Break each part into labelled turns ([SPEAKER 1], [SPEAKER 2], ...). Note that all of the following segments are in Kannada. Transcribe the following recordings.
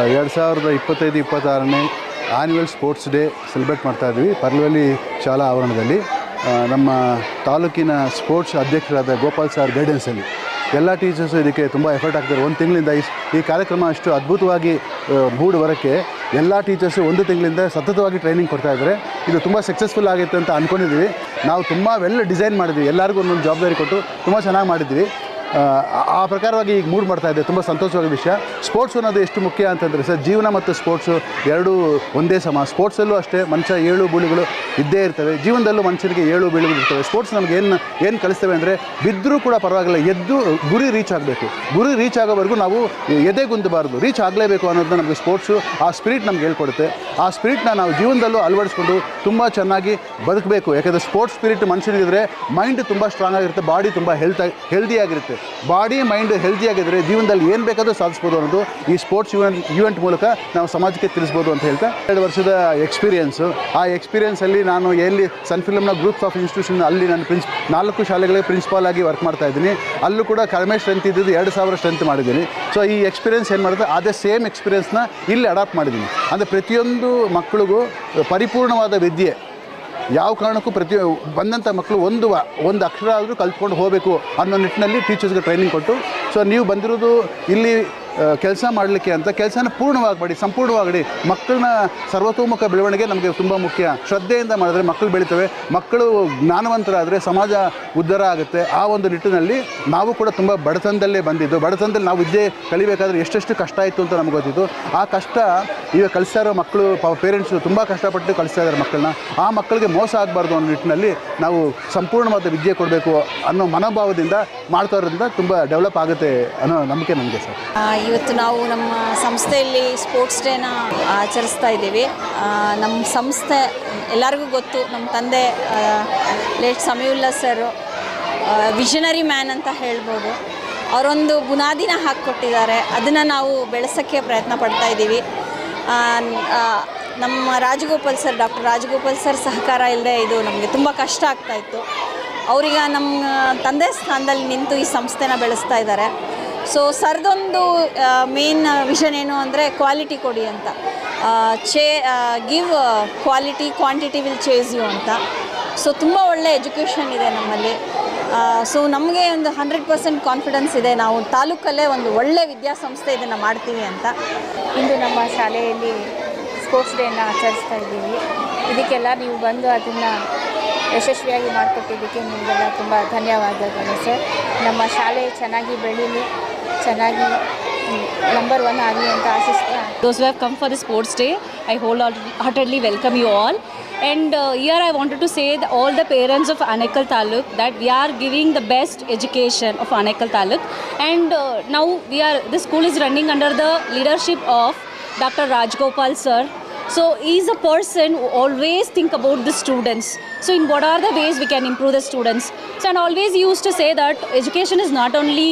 [SPEAKER 1] 2025-26ನೇ ಆ್ಯನ್ಯುವಲ್ ಸ್ಪೋರ್ಟ್ಸ್ ಡೇ ಸೆಲೆಬ್ರೇಟ್ ಮಾಡ್ತಾಯಿದ್ವಿ ಪರ್ಲವಳ್ಳಿ ಶಾಲಾ ಆವರಣದಲ್ಲಿ. ನಮ್ಮ ತಾಲೂಕಿನ ಸ್ಪೋರ್ಟ್ಸ್ ಅಧ್ಯಕ್ಷರಾದ ಗೋಪಾಲ್ ಸರ್ ಗೈಡೆನ್ಸಲ್ಲಿ ಎಲ್ಲ ಟೀಚರ್ಸು ಇದಕ್ಕೆ ತುಂಬ ಎಫರ್ಟ್ ಹಾಕ್ತಾರೆ. ಒಂದು ತಿಂಗಳಿಂದ ಈ ಕಾರ್ಯಕ್ರಮ ಅಷ್ಟು ಅದ್ಭುತವಾಗಿ ಮೂಡಿ ಬರೋಕ್ಕೆ ಎಲ್ಲ ಟೀಚರ್ಸು 1 ತಿಂಗಳಿಂದ ಸತತವಾಗಿ ಟ್ರೈನಿಂಗ್ ಕೊಡ್ತಾಯಿದ್ದಾರೆ. ಇದು ತುಂಬ ಸಕ್ಸಸ್ಫುಲ್ ಆಗುತ್ತೆ ಅಂತ ಅಂದ್ಕೊಂಡಿದ್ದೀವಿ. ನಾವು ತುಂಬ ಡಿಸೈನ್ ಮಾಡಿದ್ವಿ, ಎಲ್ಲರಿಗೂ ಒಂದೊಂದು ಜವಾಬ್ದಾರಿ ಕೊಟ್ಟು ತುಂಬ ಚೆನ್ನಾಗಿ ಮಾಡಿದ್ವಿ. ಆ ಪ್ರಕಾರವಾಗಿ ಈಗ ಮೂಡ್ ಮಾಡ್ತಾಯಿದೆ. ತುಂಬ ಸಂತೋಷವಾದ ವಿಷಯ. ಸ್ಪೋರ್ಟ್ಸ್ ಅನ್ನೋದು ಎಷ್ಟು ಮುಖ್ಯ ಅಂತಂದರೆ ಸರ್, ಜೀವನ ಮತ್ತು ಸ್ಪೋರ್ಟ್ಸು ಎರಡೂ ಒಂದೇ ಸಮ. ಸ್ಪೋರ್ಟ್ಸಲ್ಲೂ ಅಷ್ಟೇ ಮನುಷ್ಯ ಏಳು ಬೀಳುಗಳು ಇದ್ದೇ ಇರ್ತವೆ, ಜೀವನದಲ್ಲೂ ಮನುಷ್ಯನಿಗೆ ಏಳು ಬೀಳುಗಳು ಇರ್ತವೆ. ಸ್ಪೋರ್ಟ್ಸ್ ನಮಗೆ ಏನು ಕಲಿಸ್ತವೆ ಅಂದರೆ, ಬಿದ್ದರೂ ಕೂಡ ಪರವಾಗಿಲ್ಲ, ಎದ್ದು ಗುರಿ ರೀಚ್ ಆಗಬೇಕು. ಗುರಿ ರೀಚ್ ಆಗೋವರೆಗೂ ನಾವು ಎದೆಗುಂದಬಾರ್ದು, ರೀಚ್ ಆಗಲೇಬೇಕು ಅನ್ನೋದನ್ನ ನಮಗೆ ಸ್ಪೋರ್ಟ್ಸು ಆ ಸ್ಪಿರಿಟ್ ನಮ್ಗೆ ಹೇಳ್ಕೊಡುತ್ತೆ. ಆ ಸ್ಪಿರಿಟ್ನ ನಾವು ಜೀವನದಲ್ಲೂ ಅಳವಡಿಸ್ಕೊಂಡು ತುಂಬ ಚೆನ್ನಾಗಿ ಬದುಕಬೇಕು. ಯಾಕೆಂದರೆ ಸ್ಪೋರ್ಟ್ಸ್ ಸ್ಪಿರಿಟ್ ಮನುಷ್ಯನಿಗಿದ್ರೆ ಮೈಂಡ್ ತುಂಬ ಸ್ಟ್ರಾಂಗ್ ಆಗಿರುತ್ತೆ, ಬಾಡಿ ತುಂಬ ಹೆಲ್ದಿಯಾಗಿರುತ್ತೆ. ಬಾಡಿ ಮೈಂಡ್ ಹೆಲ್ದಿಯಾಗಿದ್ದರೆ ಜೀವನದಲ್ಲಿ ಏನು ಬೇಕಾದರೂ ಸಾಧಿಸ್ಬೋದು ಅನ್ನೋದು ಈ ಸ್ಪೋರ್ಟ್ಸ್ ಇವೆಂಟ್ ಮೂಲಕ ನಾವು ಸಮಾಜಕ್ಕೆ ತಿಳಿಸ್ಬೋದು ಅಂತ ಹೇಳ್ತಾ, 2 ವರ್ಷದ ಎಕ್ಸ್ಪೀರಿಯೆನ್ಸು. ಆ ಎಕ್ಸ್ಪೀರಿಯೆನ್ಸಲ್ಲಿ ನಾನು ಎಲ್ಲಿ ಸನ್ ಫಿಲಮ್ನ ಗ್ರೂಪ್ಸ್ ಆಫ್ ಇನ್ಸ್ಟಿಟ್ಯೂಷನ್ ಅಲ್ಲಿ ನಾನು 4 ಶಾಲೆಗಳಿಗೆ ಪ್ರಿನ್ಸಿಪಾಲ್ ಆಗಿ ವರ್ಕ್ ಮಾಡ್ತಾ ಇದ್ದೀನಿ. ಅಲ್ಲೂ ಕೂಡ ಕಡಿಮೆ ಸ್ಟ್ರೆಂತ್ ಇದ್ದಿದ್ದು 2000 ಸ್ಟ್ರೆಂತ್ ಮಾಡಿದ್ದೀನಿ. ಸೊ ಈ ಎಕ್ಸ್ಪೀರಿಯೆನ್ಸ್ ಏನು ಮಾಡುತ್ತೆ, ಅದೇ ಸೇಮ್ ಎಕ್ಸ್ಪೀರಿಯೆನ್ಸ್ನ ಇಲ್ಲಿ ಅಡಾಪ್ಟ್ ಮಾಡಿದ್ದೀನಿ. ಅಂದರೆ ಪ್ರತಿಯೊಂದು ಮಕ್ಕಳಿಗೂ ಪರಿಪೂರ್ಣವಾದ ವಿದ್ಯೆ, ಯಾವ ಕಾರಣಕ್ಕೂ ಬಂದಂಥ ಮಕ್ಕಳು ಒಂದು ಅಕ್ಷರ ಆದರೂ ಕಲ್ತ್ಕೊಂಡು ಹೋಗಬೇಕು ಅನ್ನೋ ನಿಟ್ಟಿನಲ್ಲಿ ಟೀಚರ್ಸ್ಗೆ ಟ್ರೈನಿಂಗ್ ಕೊಟ್ಟು, ಸೊ ನೀವು ಬಂದಿರೋದು ಇಲ್ಲಿ ಕೆಲಸ ಮಾಡಲಿಕ್ಕೆ ಅಂತ, ಕೆಲಸನ ಪೂರ್ಣವಾಗಿ ಸಂಪೂರ್ಣವಾಗಿ ಮಕ್ಕಳನ್ನ ಸರ್ವತೋಮುಖ ಬೆಳವಣಿಗೆ ನಮಗೆ ತುಂಬ ಮುಖ್ಯ. ಶ್ರದ್ಧೆಯಿಂದ ಮಾಡಿದ್ರೆ ಮಕ್ಕಳು ಬೆಳೀತವೆ, ಮಕ್ಕಳು ಜ್ಞಾನವಂತರಾದರೆ ಸಮಾಜ ಉದ್ಧಾರ ಆಗುತ್ತೆ. ಆ ಒಂದು ನಿಟ್ಟಿನಲ್ಲಿ ನಾವು ಕೂಡ ತುಂಬ ಬಡತನದಲ್ಲೇ ಬಂದಿದ್ದು. ಬಡತನದಲ್ಲಿ ನಾವು ವಿದ್ಯೆ ಕಲಿಬೇಕಾದ್ರೆ ಎಷ್ಟೆಷ್ಟು ಕಷ್ಟ ಇತ್ತು ಅಂತ ನಮ್ಗೆ ಗೊತ್ತಿತ್ತು. ಆ ಕಷ್ಟ ಈಗ ಕಲಿಸ್ತಾ ಇರೋ ಮಕ್ಕಳು, ಪೇರೆಂಟ್ಸು ತುಂಬ ಕಷ್ಟಪಟ್ಟು ಕಲಿಸ್ತಾ ಇದ್ದಾರೆ ಮಕ್ಕಳನ್ನ. ಆ ಮಕ್ಕಳಿಗೆ ಮೋಸ ಆಗಬಾರ್ದು ಅನ್ನೋ ನಿಟ್ಟಿನಲ್ಲಿ ನಾವು ಸಂಪೂರ್ಣವಾದ ವಿದ್ಯೆ ಕೊಡಬೇಕು ಅನ್ನೋ ಮನೋಭಾವದಿಂದ ಮಾಡ್ತಾ ಇರೋದ್ರಿಂದ ತುಂಬ ಡೆವಲಪ್ ಆಗುತ್ತೆ ಅನ್ನೋ ನಂಬಿಕೆ ನಮಗೆ ಸರ್.
[SPEAKER 2] ಇವತ್ತು ನಾವು ನಮ್ಮ ಸಂಸ್ಥೆಯಲ್ಲಿ ಸ್ಪೋರ್ಟ್ಸ್ ಡೇನ ಆಚರಿಸ್ತಾ ಇದ್ದೀವಿ. ನಮ್ಮ ಸಂಸ್ಥೆ ಎಲ್ಲರಿಗೂ ಗೊತ್ತು, ನಮ್ಮ ತಂದೆ late Samiulla sir visionary man ಅಂತ ಹೇಳ್ಬೋದು. ಅವರೊಂದು ಬುನಾದಿನ ಹಾಕಿಕೊಟ್ಟಿದ್ದಾರೆ, ಅದನ್ನು ನಾವು ಬೆಳೆಸೋಕ್ಕೆ ಪ್ರಯತ್ನ ಪಡ್ತಾ ಇದ್ದೀವಿ. ನಮ್ಮ ಡಾಕ್ಟರ್ ರಾಜಗೋಪಾಲ್ ಸರ್ ಸಹಕಾರ ಇಲ್ಲದೆ ಇದು ನಮಗೆ ತುಂಬ ಕಷ್ಟ ಆಗ್ತಾಯಿತ್ತು. ಅವರೀಗ ನಮ್ಮ ತಂದೆ ಸ್ಥಾನದಲ್ಲಿ ನಿಂತು ಈ ಸಂಸ್ಥೆನ ಬೆಳೆಸ್ತಾ ಇದ್ದಾರೆ. ಸೊ ಸರ್ದೊಂದು ಮೇನ್ ವಿಷನ್ ಏನು ಅಂದರೆ ಕ್ವಾಲಿಟಿ ಕೊಡಿ ಅಂತ, give quality, quantity will chase you ಅಂತ. ಸೊ ತುಂಬ ಒಳ್ಳೆ ಎಜುಕೇಷನ್ ಇದೆ ನಮ್ಮಲ್ಲಿ. ಸೊ ನಮಗೆ ಒಂದು 100% ಕಾನ್ಫಿಡೆನ್ಸ್ ಇದೆ, ನಾವು ತಾಲೂಕಲ್ಲೇ ಒಂದು ಒಳ್ಳೆ ವಿದ್ಯಾಸಂಸ್ಥೆ ಇದನ್ನು ಮಾಡ್ತೀವಿ ಅಂತ.
[SPEAKER 3] ಇಂದು ನಮ್ಮ ಶಾಲೆಯಲ್ಲಿ ಸ್ಪೋರ್ಟ್ಸ್ ಡೇನ ಆಚರಿಸ್ತಾ ಇದ್ದೀವಿ. ಇದಕ್ಕೆಲ್ಲ ನೀವು ಬಂದು ಅದನ್ನು ಯಶಸ್ವಿಯಾಗಿ ಮಾಡಿಕೊಟ್ಟಿದ್ದಕ್ಕೆ ನಿಮಗೆಲ್ಲ ತುಂಬ ಧನ್ಯವಾದಗಳು ಸರ್. ನಮ್ಮ ಶಾಲೆ ಚೆನ್ನಾಗಿ ಬೆಳೀಲಿ, ಚೆನ್ನಾಗಿ ನಂಬರ್ 1 ಆಗಲಿ ಅಂತ ಆಶಿಸ್ತಾ.
[SPEAKER 4] Those who have come for the sports day, I wholeheartedly welcome you all. And here I wanted to say that all the parents of Anekal Taluk that we are giving the best education of Anekal Taluk. And now the school is running under the leadership of Dr. Rajgopal sir. So he is a person who always think about the students. So in what are the ways we can improve the students? So and always he used to say that education is not only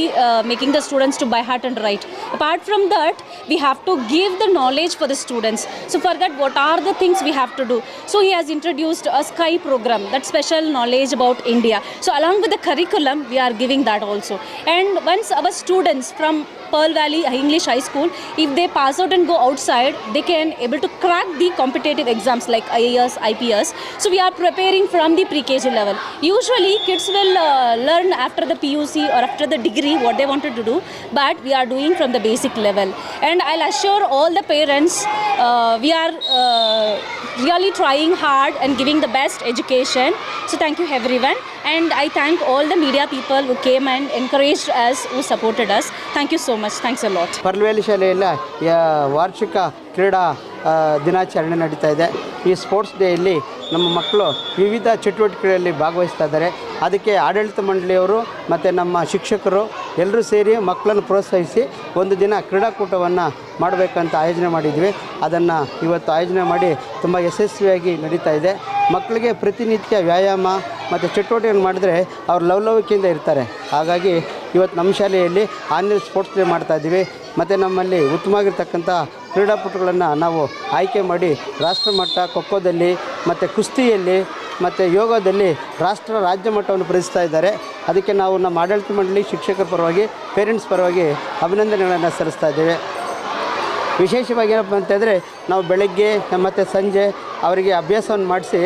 [SPEAKER 4] making the students to by heart and write. Apart from that, we have to give the knowledge for the students. So for that, what are the things we have to do? So he has introduced a SKY program, that special knowledge about India. So along with the curriculum, we are giving that also. And once our students from Pearl Valley English High School, if they pass out and go outside, they can able to crack the competitive exams like IAS, IPS. So we are preparing from the pre-KG level. Usually kids will learn after the PUC or after the degree what they wanted to do, but we are doing from the basic level. And I'll assure all the parents we are really trying hard and giving the best education. So thank you everyone, and I thank all the media people who came and encouraged us, who supported us. Thank you so much. Thanks a lot.
[SPEAKER 5] ಪರ್ಲವಳ್ಳಿ ಶಾಲೆಯಲ್ಲಿ ವಾರ್ಷಿಕ ಕ್ರೀಡಾ ದಿನಾಚರಣೆ ನಡೀತಾ ಇದೆ. ಈ ಸ್ಪೋರ್ಟ್ಸ್ ಡೇಯಲ್ಲಿ ನಮ್ಮ ಮಕ್ಕಳು ವಿವಿಧ ಚಟುವಟಿಕೆಗಳಲ್ಲಿ ಭಾಗವಹಿಸ್ತಾ ಇದ್ದಾರೆ. ಅದಕ್ಕೆ ಆಡಳಿತ ಮಂಡಳಿಯವರು ಮತ್ತು ನಮ್ಮ ಶಿಕ್ಷಕರು ಎಲ್ಲರೂ ಸೇರಿ ಮಕ್ಕಳನ್ನು ಪ್ರೋತ್ಸಾಹಿಸಿ ಒಂದು ದಿನ ಕ್ರೀಡಾಕೂಟವನ್ನು ಮಾಡಬೇಕಂತ ಆಯೋಜನೆ ಮಾಡಿದ್ವಿ. ಅದನ್ನು ಇವತ್ತು ಆಯೋಜನೆ ಮಾಡಿ ತುಂಬ ಯಶಸ್ವಿಯಾಗಿ ನಡೀತಾ ಇದೆ. ಮಕ್ಕಳಿಗೆ ಪ್ರತಿನಿತ್ಯ ವ್ಯಾಯಾಮ ಮತ್ತು ಚಟುವಟಿಕೆಯನ್ನು ಮಾಡಿದ್ರೆ ಅವ್ರು ಲವಲವಿಕೆಯಿಂದ ಇರ್ತಾರೆ. ಹಾಗಾಗಿ ಇವತ್ತು ನಮ್ಮ ಶಾಲೆಯಲ್ಲಿ ಆನ್ಯುವಲ್ ಸ್ಪೋರ್ಟ್ಸ್ ಡೇ ಮಾಡ್ತಾಯಿದ್ದೀವಿ. ಮತ್ತು ನಮ್ಮಲ್ಲಿ ಉತ್ತಮವಾಗಿರ್ತಕ್ಕಂಥ ಕ್ರೀಡಾಪಟುಗಳನ್ನು ನಾವು ಆಯ್ಕೆ ಮಾಡಿ ರಾಷ್ಟ್ರಮಟ್ಟ ಖೋಖೋದಲ್ಲಿ ಮತ್ತು ಕುಸ್ತಿಯಲ್ಲಿ ಮತ್ತು ಯೋಗದಲ್ಲಿ ರಾಜ್ಯ ಮಟ್ಟವನ್ನು ಪ್ರದರ್ಶಿಸ್ತಾ ಇದ್ದಾರೆ. ಅದಕ್ಕೆ ನಾವು ನಮ್ಮ ಆಡಳಿತ ಮಂಡಳಿ, ಶಿಕ್ಷಕರ ಪರವಾಗಿ, ಪೇರೆಂಟ್ಸ್ ಪರವಾಗಿ ಅಭಿನಂದನೆಗಳನ್ನು ಸಲ್ಲಿಸ್ತಾ ಇದ್ದೇವೆ. ವಿಶೇಷವಾಗಿ ಏನಪ್ಪ ಅಂತಂದರೆ ನಾವು ಬೆಳಗ್ಗೆ ಮತ್ತು ಸಂಜೆ ಅವರಿಗೆ ಅಭ್ಯಾಸವನ್ನು ಮಾಡಿಸಿ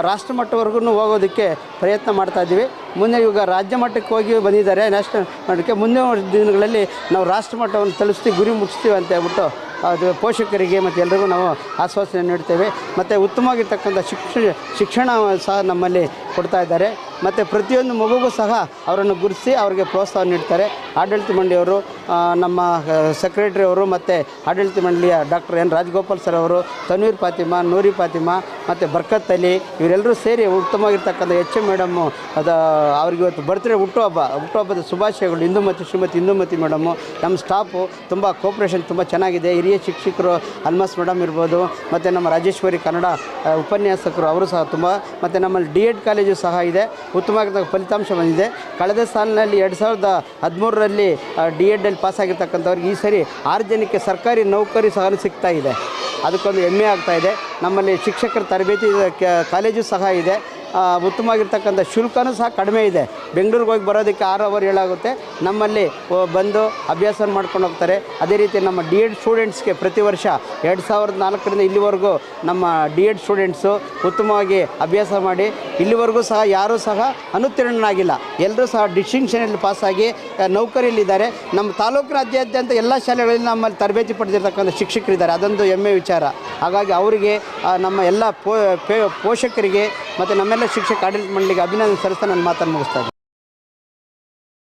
[SPEAKER 5] ರಾಷ್ಟ್ರಮಟ್ಟವರೆಗೂ ಹೋಗೋದಕ್ಕೆ ಪ್ರಯತ್ನ ಮಾಡ್ತಾಯಿದ್ದೀವಿ. ಮುಂದೆ ಇವಾಗ ರಾಜ್ಯ ಮಟ್ಟಕ್ಕೆ ಹೋಗಿ ಬಂದಿದ್ದಾರೆ, ನ್ಯಾಷನಲ್ ಮಟ್ಟಕ್ಕೆ. ಮುಂದಿನ ದಿನಗಳಲ್ಲಿ ನಾವು ರಾಷ್ಟ್ರಮಟ್ಟವನ್ನು ತಲುಪಿಸ್ತೀವಿ, ಗುರಿ ಮುಗಿಸ್ತೀವಿ ಅಂತ ಹೇಳ್ಬಿಟ್ಟು ಅದು ಪೋಷಕರಿಗೆ ಮತ್ತು ಎಲ್ರಿಗೂ ನಾವು ಆಶ್ವಾಸನೆ ನೀಡ್ತೇವೆ. ಮತ್ತು ಉತ್ತಮವಾಗಿರ್ತಕ್ಕಂಥ ಶಿಕ್ಷಣ ಸಹ ನಮ್ಮಲ್ಲಿ ಕೊಡ್ತಾ ಇದ್ದಾರೆ. ಮತ್ತು ಪ್ರತಿಯೊಂದು ಮಗುಗೂ ಸಹ ಅವರನ್ನು ಗುರುತಿಸಿ ಅವರಿಗೆ ಪ್ರೋತ್ಸಾಹ ನೀಡ್ತಾರೆ. ಆಡಳಿತ ಮಂಡಳಿಯವರು, ನಮ್ಮ ಸೆಕ್ರೆಟರಿ ಅವರು ಮತ್ತು ಆಡಳಿತ ಮಂಡಳಿಯ ಡಾಕ್ಟರ್ ಎನ್ ರಾಜಗೋಪಾಲ್ ಸರ್ ಅವರು, ತನ್ವೀರ್ ಫಾತಿಮಾ, ನೂರಿ ಫಾತಿಮಾ ಮತ್ತು ಬರ್ಕತ್ ಅಲಿ ಇವರೆಲ್ಲರೂ ಸೇರಿ ಉತ್ತಮವಾಗಿರ್ತಕ್ಕಂಥ ಎಚ್ ಎಂ ಮೇಡಮ್ಮು ಅದು ಅವ್ರಿಗೆ ಇವತ್ತು ಬರ್ತ್ಡೇ ಹುಟ್ಟುಹಬ್ಬದ ಶುಭಾಶಯಗಳು. ಶ್ರೀಮತಿ ಇಂದುಮತಿ ಮೇಡಮ್ಮು, ನಮ್ಮ ಸ್ಟಾಫು ತುಂಬ ಕೋಪ್ರೇಷನ್ ತುಂಬ ಚೆನ್ನಾಗಿದೆ. ಹಿರಿಯ ಶಿಕ್ಷಕರು ಅಲ್ಮಾಸ್ ಮೇಡಮ್ ಇರ್ಬೋದು, ಮತ್ತು ನಮ್ಮ ರಾಜೇಶ್ವರಿ ಕನ್ನಡ ಉಪನ್ಯಾಸಕರು ಅವರು ಸಹ ತುಂಬ, ಮತ್ತು ನಮ್ಮಲ್ಲಿ D.Ed ಕಾಲೇಜು ಸಹ ಇದೆ. ಉತ್ತಮವಾದ ಫಲಿತಾಂಶ ಬಂದಿದೆ. ಕಳೆದ ಸಾಲಿನಲ್ಲಿ 2013ರಲ್ಲಿ D.Edಲ್ಲಿ ಪಾಸಾಗಿರ್ತಕ್ಕಂಥವ್ರಿಗೆ ಈ ಸರಿ 6 ಜನಕ್ಕೆ ಸರ್ಕಾರಿ ನೌಕರಿ ಸಹ ಸಿಗ್ತಾ ಇದೆ. ಅದಕ್ಕೊಂದು ಹೆಮ್ಮೆ ಆಗ್ತಾಯಿದೆ. ನಮ್ಮಲ್ಲಿ ಶಿಕ್ಷಕರ ತರಬೇತಿ ಕಾಲೇಜು ಸಹ ಇದೆ. ಉತ್ತಮವಾಗಿರ್ತಕ್ಕಂಥ ಶುಲ್ಕನೂ ಸಹ ಕಡಿಮೆ ಇದೆ. ಬೆಂಗಳೂರಿಗೆ ಹೋಗಿ ಬರೋದಕ್ಕೆ 6 ಅವರ್ ಹೇಳಾಗುತ್ತೆ, ನಮ್ಮಲ್ಲಿ ಬಂದು ಅಭ್ಯಾಸ ಮಾಡ್ಕೊಂಡು ಹೋಗ್ತಾರೆ. ಅದೇ ರೀತಿ ನಮ್ಮ D.Ed ಸ್ಟೂಡೆಂಟ್ಸ್ಗೆ ಪ್ರತಿ ವರ್ಷ 2004ರಿಂದ ಇಲ್ಲಿವರೆಗೂ ನಮ್ಮ D.Ed ಸ್ಟೂಡೆಂಟ್ಸು ಉತ್ತಮವಾಗಿ ಅಭ್ಯಾಸ ಮಾಡಿ ಇಲ್ಲಿವರೆಗೂ ಸಹ ಯಾರೂ ಸಹ ಅನುತ್ತೀರ್ಣನಾಗಿಲ್ಲ. ಎಲ್ಲರೂ ಸಹ ಡಿಸ್ಟಿಂಕ್ಷನಲ್ಲಿ ಪಾಸಾಗಿ ನೌಕರಿಯಲ್ಲಿದ್ದಾರೆ. ನಮ್ಮ ತಾಲೂಕಿನಾದ್ಯಂತ ಎಲ್ಲ ಶಾಲೆಗಳಲ್ಲಿ ನಮ್ಮಲ್ಲಿ ತರಬೇತಿ ಪಡೆದಿರ್ತಕ್ಕಂಥ ಶಿಕ್ಷಕರಿದ್ದಾರೆ. ಅದೊಂದು ಹೆಮ್ಮೆ ವಿಚಾರ. ಹಾಗಾಗಿ ಅವರಿಗೆ ನಮ್ಮ ಎಲ್ಲ ಪೋಷಕರಿಗೆ ಮತ್ತು ನಮ್ಮೆಲ್ಲ ಶಿಕ್ಷಕ ಆಡಳಿತ ಮಂಡಳಿಗೆ ಅಭಿನಂದನೆ ಸಲ್ಲಿಸ್ತಾ ನನ್ನ ಮಾತನ್ನು ಮುಗಿಸ್ತಾ ಇದ್ದೀನಿ.